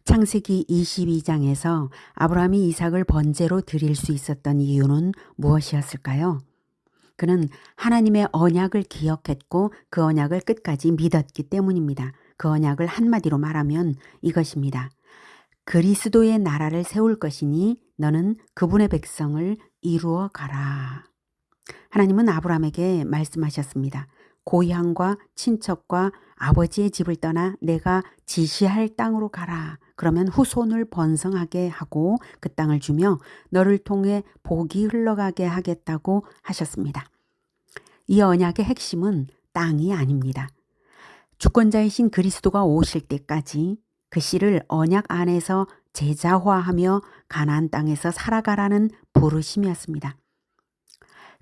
창세기 22장에서 아브라함이 이삭을 번제로 드릴 수 있었던 이유는 무엇이었을까요? 그는 하나님의 언약을 기억했고 그 언약을 끝까지 믿었기 때문입니다. 그 언약을 한마디로 말하면 이것입니다. 그리스도의 나라를 세울 것이니 너는 그분의 백성을 이루어 가라. 하나님은 아브라함에게 말씀하셨습니다. 고향과 친척과 아버지의 집을 떠나 내가 지시할 땅으로 가라. 그러면 후손을 번성하게 하고 그 땅을 주며 너를 통해 복이 흘러가게 하겠다고 하셨습니다. 이 언약의 핵심은 땅이 아닙니다. 주권자이신 그리스도가 오실 때까지 그 씨를 언약 안에서 제자화하며 가나안 땅에서 살아가라는 부르심이었습니다.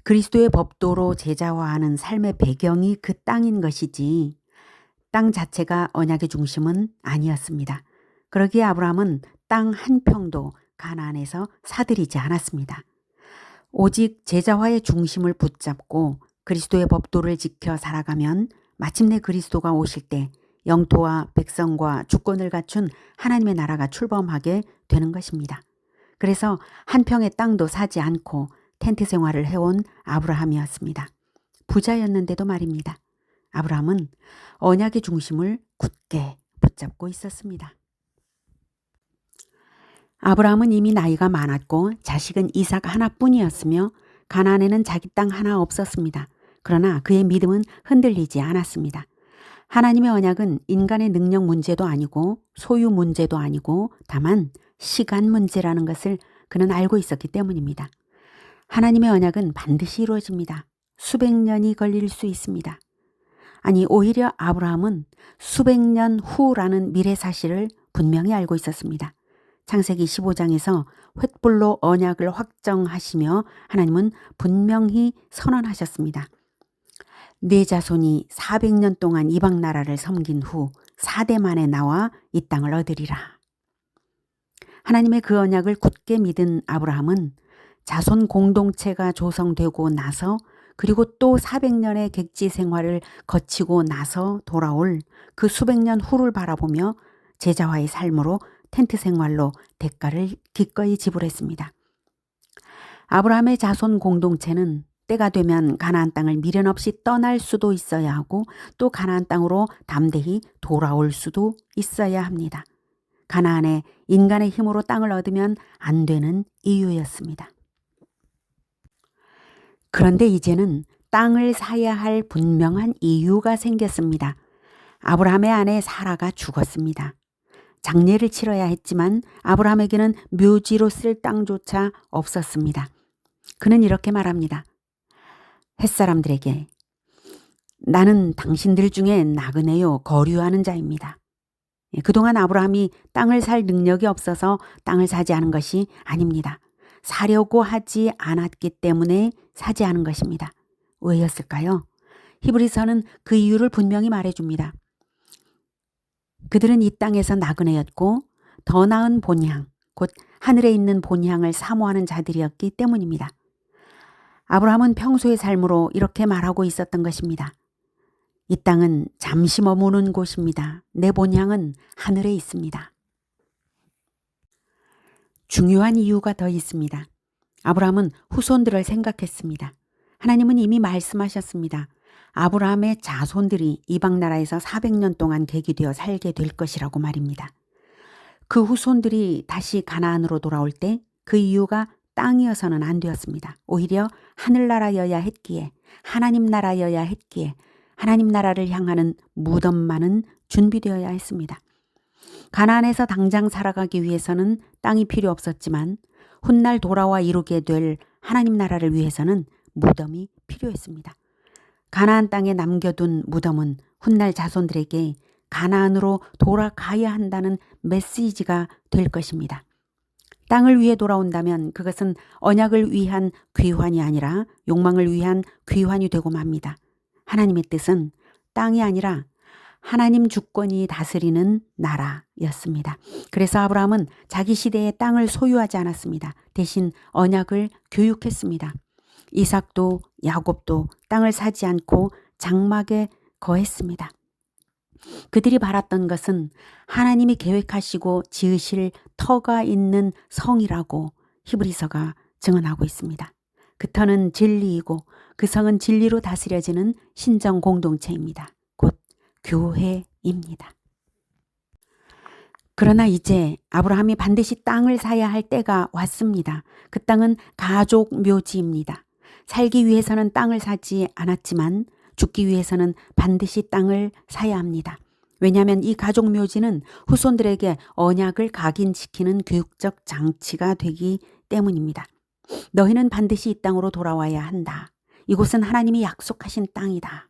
그리스도의 법도로 제자화하는 삶의 배경이 그 땅인 것이지 땅 자체가 언약의 중심은 아니었습니다. 그러기에 아브라함은 땅 한 평도 가나안에서 사들이지 않았습니다. 오직 제자화의 중심을 붙잡고 그리스도의 법도를 지켜 살아가면 마침내 그리스도가 오실 때 영토와 백성과 주권을 갖춘 하나님의 나라가 출범하게 되는 것입니다. 그래서 한 평의 땅도 사지 않고 텐트 생활을 해온 아브라함이었습니다. 부자였는데도 말입니다. 아브라함은 언약의 중심을 굳게 붙잡고 있었습니다. 아브라함은 이미 나이가 많았고 자식은 이삭 하나뿐이었으며 가나안에는 자기 땅 하나 없었습니다. 그러나 그의 믿음은 흔들리지 않았습니다. 하나님의 언약은 인간의 능력 문제도 아니고 소유 문제도 아니고 다만 시간 문제라는 것을 그는 알고 있었기 때문입니다. 하나님의 언약은 반드시 이루어집니다. 수백 년이 걸릴 수 있습니다. 아니 오히려 아브라함은 수백 년 후라는 미래 사실을 분명히 알고 있었습니다. 창세기 15장에서 횃불로 언약을 확정하시며 하나님은 분명히 선언하셨습니다. 네 자손이 400년 동안 이방 나라를 섬긴 후 4대 만에 나와 이 땅을 얻으리라. 하나님의 그 언약을 굳게 믿은 아브라함은 자손 공동체가 조성되고 나서 그리고 또 400년의 객지 생활을 거치고 나서 돌아올 그 수백 년 후를 바라보며 제자와의 삶으로 텐트 생활로 대가를 기꺼이 지불했습니다. 아브라함의 자손 공동체는 때가 되면 가나안 땅을 미련 없이 떠날 수도 있어야 하고 또 가나안 땅으로 담대히 돌아올 수도 있어야 합니다. 가나안에 인간의 힘으로 땅을 얻으면 안 되는 이유였습니다. 그런데 이제는 땅을 사야 할 분명한 이유가 생겼습니다. 아브라함의 아내 사라가 죽었습니다. 장례를 치러야 했지만 아브라함에게는 묘지로 쓸 땅조차 없었습니다. 그는 이렇게 말합니다. 햇사람들에게 나는 당신들 중에 나그네요 거류하는 자입니다. 그동안 아브라함이 땅을 살 능력이 없어서 땅을 사지 않은 것이 아닙니다. 사려고 하지 않았기 때문에 사지 않은 것입니다. 왜였을까요? 히브리서는 그 이유를 분명히 말해줍니다. 그들은 이 땅에서 나그네였고 더 나은 본향, 곧 하늘에 있는 본향을 사모하는 자들이었기 때문입니다. 아브라함은 평소의 삶으로 이렇게 말하고 있었던 것입니다. 이 땅은 잠시 머무는 곳입니다. 내 본향은 하늘에 있습니다. 중요한 이유가 더 있습니다. 아브라함은 후손들을 생각했습니다. 하나님은 이미 말씀하셨습니다. 아브라함의 자손들이 이방 나라에서 400년 동안 계기되어 살게 될 것이라고 말입니다. 그 후손들이 다시 가나안으로 돌아올 때 그 이유가 땅이어서는 안 되었습니다. 오히려 하늘나라여야 했기에 하나님 나라여야 했기에 하나님 나라를 향하는 무덤만은 준비되어야 했습니다. 가나안에서 당장 살아가기 위해서는 땅이 필요 없었지만 훗날 돌아와 이루게 될 하나님 나라를 위해서는 무덤이 필요했습니다. 가나안 땅에 남겨둔 무덤은 훗날 자손들에게 가나안으로 돌아가야 한다는 메시지가 될 것입니다. 땅을 위해 돌아온다면 그것은 언약을 위한 귀환이 아니라 욕망을 위한 귀환이 되고 맙니다. 하나님의 뜻은 땅이 아니라 하나님 주권이 다스리는 나라였습니다. 그래서 아브라함은 자기 시대의 땅을 소유하지 않았습니다. 대신 언약을 교육했습니다. 이삭도 야곱도 땅을 사지 않고 장막에 거했습니다. 그들이 바랐던 것은 하나님이 계획하시고 지으실 터가 있는 성이라고 히브리서가 증언하고 있습니다. 그 터는 진리이고 그 성은 진리로 다스려지는 신정 공동체입니다. 곧 교회입니다. 그러나 이제 아브라함이 반드시 땅을 사야 할 때가 왔습니다. 그 땅은 가족 묘지입니다. 살기 위해서는 땅을 사지 않았지만 죽기 위해서는 반드시 땅을 사야 합니다. 왜냐하면 이 가족 묘지는 후손들에게 언약을 각인시키는 교육적 장치가 되기 때문입니다. 너희는 반드시 이 땅으로 돌아와야 한다. 이곳은 하나님이 약속하신 땅이다.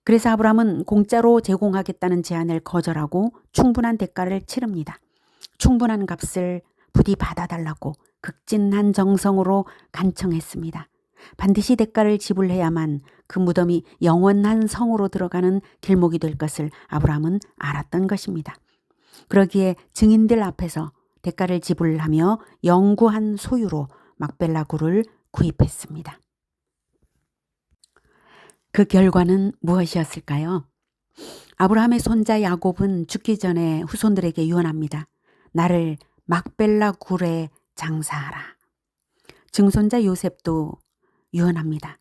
그래서 아브라함은 공짜로 제공하겠다는 제안을 거절하고 충분한 대가를 치릅니다. 충분한 값을 부디 받아달라고 극진한 정성으로 간청했습니다. 반드시 대가를 지불해야만 그 무덤이 영원한 성으로 들어가는 길목이 될 것을 아브라함은 알았던 것입니다. 그러기에 증인들 앞에서 대가를 지불하며 영구한 소유로 막벨라 굴을 구입했습니다. 그 결과는 무엇이었을까요? 아브라함의 손자 야곱은 죽기 전에 후손들에게 유언합니다. 나를 막벨라 굴에 장사하라. 증손자 요셉도 유언합니다.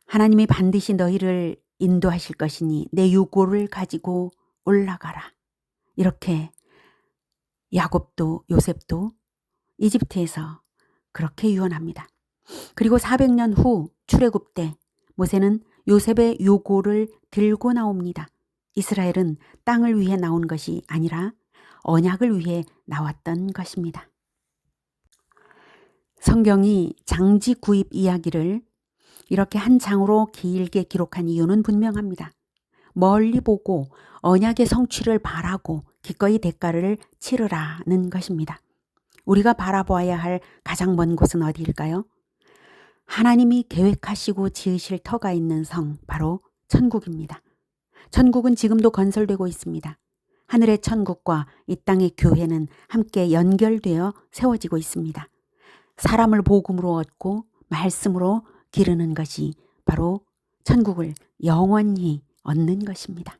하나님이 반드시 너희를 인도하실 것이니 내 유고를 가지고 올라가라. 이렇게 야곱도 요셉도 이집트에서 그렇게 유언합니다. 그리고 400년 후 출애굽 때 모세는 요셉의 요고를 들고 나옵니다. 이스라엘은 땅을 위해 나온 것이 아니라 언약을 위해 나왔던 것입니다. 성경이 장지 구입 이야기를 이렇게 한 장으로 길게 기록한 이유는 분명합니다. 멀리 보고 언약의 성취를 바라고 기꺼이 대가를 치르라는 것입니다. 우리가 바라보아야 할 가장 먼 곳은 어디일까요? 하나님이 계획하시고 지으실 터가 있는 성, 바로 천국입니다. 천국은 지금도 건설되고 있습니다. 하늘의 천국과 이 땅의 교회는 함께 연결되어 세워지고 있습니다. 사람을 복음으로 얻고 말씀으로 기르는 것이 바로 천국을 영원히 얻는 것입니다.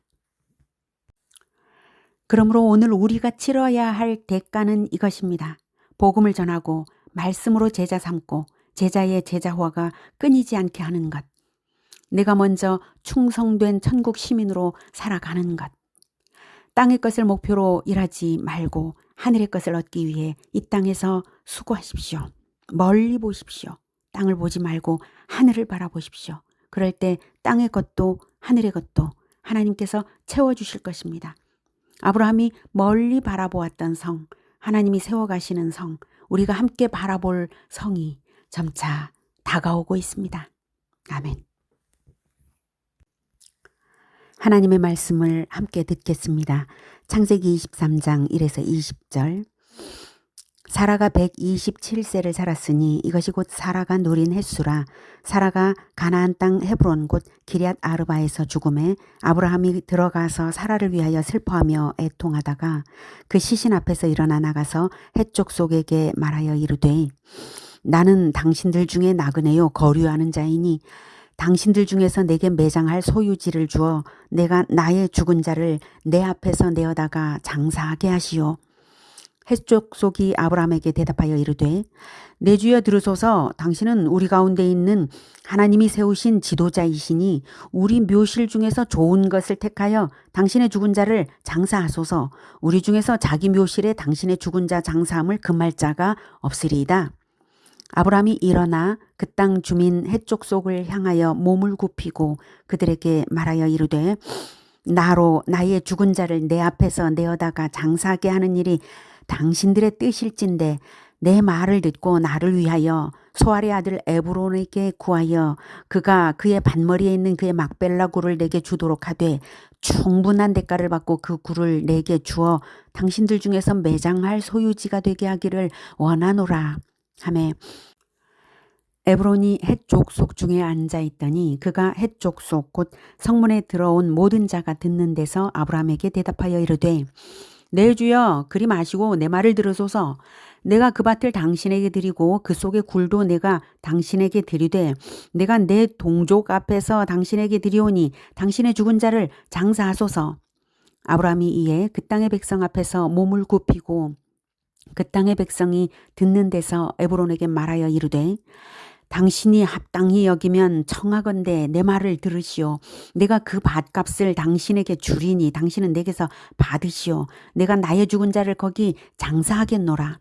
그러므로 오늘 우리가 치러야 할 대가는 이것입니다. 복음을 전하고 말씀으로 제자 삼고 제자의 제자화가 끊이지 않게 하는 것. 내가 먼저 충성된 천국 시민으로 살아가는 것. 땅의 것을 목표로 일하지 말고 하늘의 것을 얻기 위해 이 땅에서 수고하십시오. 멀리 보십시오. 땅을 보지 말고 하늘을 바라보십시오. 그럴 때 땅의 것도 하늘의 것도 하나님께서 채워주실 것입니다. 아브라함이 멀리 바라보았던 성, 하나님이 세워가시는 성, 우리가 함께 바라볼 성이 점차 다가오고 있습니다. 아멘. 하나님의 말씀을 함께 듣겠습니다. 창세기 23장 1에서 20절. 사라가 127세를 살았으니 이것이 곧 사라가 누린 횟수라. 사라가 가나안 땅 헤브론 곧 기럇 아르바에서 죽음에 아브라함이 들어가서 사라를 위하여 슬퍼하며 애통하다가 그 시신 앞에서 일어나 나가서 헷족 속에게 말하여 이르되 나는 당신들 중에 나그네요 거류하는 자이니 당신들 중에서 내게 매장할 소유지를 주어 내가 나의 죽은 자를 내 앞에서 내어다가 장사하게 하시오. 헷족 속이 아브라함에게 대답하여 이르되 내 주여 들으소서. 당신은 우리 가운데 있는 하나님이 세우신 지도자이시니 우리 묘실 중에서 좋은 것을 택하여 당신의 죽은 자를 장사하소서. 우리 중에서 자기 묘실에 당신의 죽은 자 장사함을 금할 자가 없으리이다. 아브라함이 일어나 그 땅 주민 헷족 속을 향하여 몸을 굽히고 그들에게 말하여 이르되 나로 나의 죽은 자를 내 앞에서 내어다가 장사하게 하는 일이 당신들의 뜻일진데 내 말을 듣고 나를 위하여 소알의 아들 에브론에게 구하여 그가 그의 반머리에 있는 그의 막벨라 굴을 내게 주도록 하되 충분한 대가를 받고 그 굴을 내게 주어 당신들 중에서 매장할 소유지가 되게 하기를 원하노라 하매 에브론이 헷족 속 중에 앉아 있더니 그가 헷족 속 곧 성문에 들어온 모든 자가 듣는 데서 아브라함에게 대답하여 이르되 내 주여 그리 마시고 내 말을 들으소서. 내가 그 밭을 당신에게 드리고 그 속의 굴도 내가 당신에게 드리되 내가 내 동족 앞에서 당신에게 드리오니 당신의 죽은 자를 장사하소서. 아브라함이 이에 그 땅의 백성 앞에서 몸을 굽히고 그 땅의 백성이 듣는 데서 에브론에게 말하여 이르되 당신이 합당히 여기면 청하건대 내 말을 들으시오. 내가 그 밭값을 당신에게 주리니 당신은 내게서 받으시오. 내가 나의 죽은 자를 거기 장사하겠노라.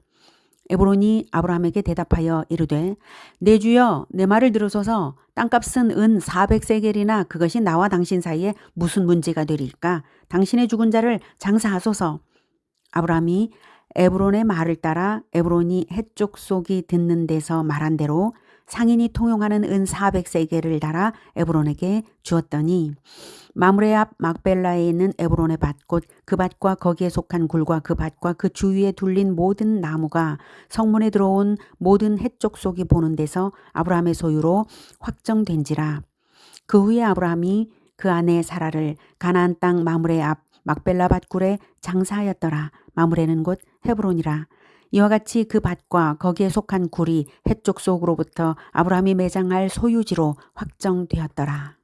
에브론이 아브라함에게 대답하여 이르되 내 주여 내 말을 들으소서. 땅값은 은 400세겔이나 그것이 나와 당신 사이에 무슨 문제가 되리까? 당신의 죽은 자를 장사하소서. 아브라함이 에브론의 말을 따라 에브론이 헷족 속이 듣는 데서 말한 대로 상인이 통용하는 은 400세겔을 달아 에브론에게 주었더니 마므레 앞 막벨라에 있는 에브론의 밭 곧 그 밭과 거기에 속한 굴과 그 밭과 그 주위에 둘린 모든 나무가 성문에 들어온 모든 헷족 속이 보는 데서 아브라함의 소유로 확정된지라. 그 후에 아브라함이 그 아내 사라를 가나안 땅 마므레 앞 막벨라 밭굴에 장사하였더라. 마므레는 곧 헤브론이라. 이와 같이 그 밭과 거기에 속한 굴이 헷족 속으로부터 아브라함이 매장할 소유지로 확정되었더라.